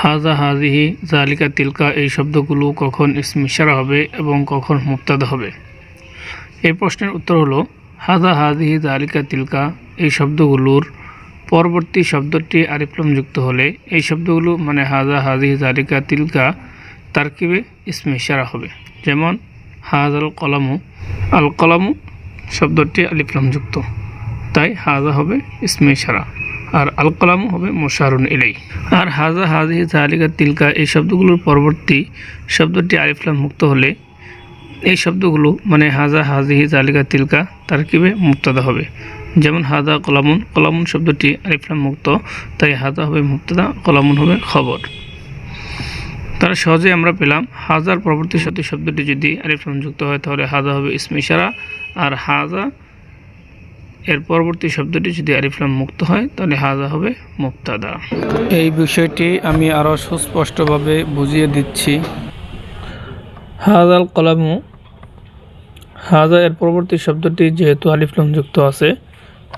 হাজা, হাজিহি, জালিকা, তিলকা এই শব্দগুলো কখন ইসমে ইশারা হবে এবং কখন মুবতাদা হবে? এই প্রশ্নের উত্তর হলো হাজা, হাজিহি, জালিকা, তিলকা এই শব্দগুলোর পরবর্তী শব্দটি আলিফ লাম যুক্ত হলে এই শব্দগুলো মানে হাজা, হাজিহি, জালিকা, তিলকা তারকিবে ইসমে ইশারা হবে। যেমন হাজাল কলামু, আল কলামু শব্দটি আলিফ লাম যুক্ত, তাই হাজা হবে ইসমে ইশারা আর আল কলামু হবে মুশারুন ইলাই। আর হাজা, হাজিহি, জালিকা, তিলকা এই শব্দগুলোর পরবর্তী শব্দটি আলিফ লাম মুক্ত হলে এই শব্দগুলো মানে হাজা, হাজিহি, জালিকা, তিলকা তারকিবে মুবতাদা হবে। যেমন হাজা কলামুন, কলামুন শব্দটি আলিফ লাম মুক্ত, তাই হাজা হবে মুবতাদা, কলামুন হবে খবর। তারা সহজে আমরা পেলাম হাজার পরবর্তী শব্দটি যদি আলিফ লাম যুক্ত হয় তাহলে হাজা হবে ইসমে ইশারা, আর হাজা এর পরবর্তী শব্দটি যদি আলিফ লাম মুক্ত হয় তাহলে হাজা হবে মুবতাদা। এই বিষয়টি আমি আরও সুস্পষ্টভাবে বুঝিয়ে দিচ্ছি। হাজাল কলামু, হাজা এর পরবর্তী শব্দটি যেহেতু আলিফ লাম যুক্ত আছে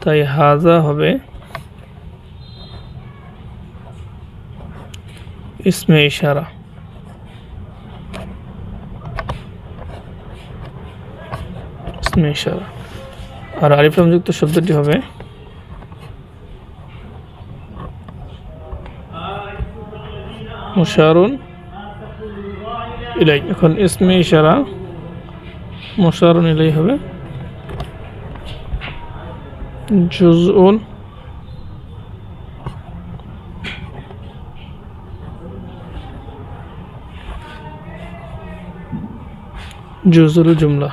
তাই হাজা হবে ইসমে ইশারা। ইসমে ইশারা আর আলিফ লাম যুক্ত শব্দটি হবে মুশারুন ইলাই। এখন ইসমে ইশারা মুশারুন ইলাই হবে জুজউন জুজুল জুমলা,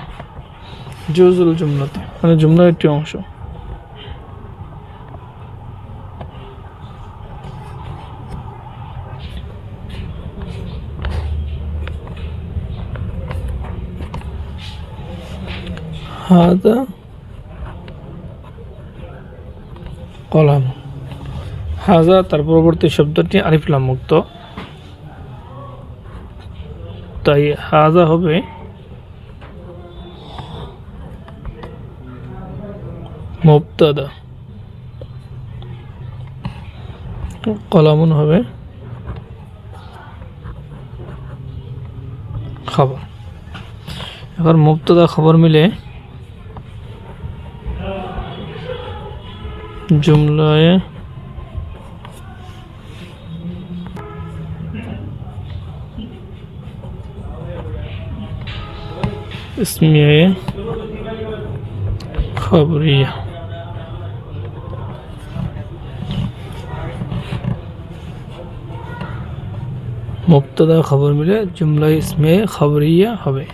জুজুল জুমলাতে মানে জুমলার একটি অংশ। হাজা কলাম, হাজা তার পরবর্তী শব্দটি আলিফ লাম মুক্ত, তাই হাজা হবে মুবতাদা, কলামুন হবে খবর। এবার মুবতাদা খবর মিলে জুমলায় ইসমিয়ে খবরিয়া। মুবতাদা খবর মিলে জুমলা ইসমে খবরিয়া হবে।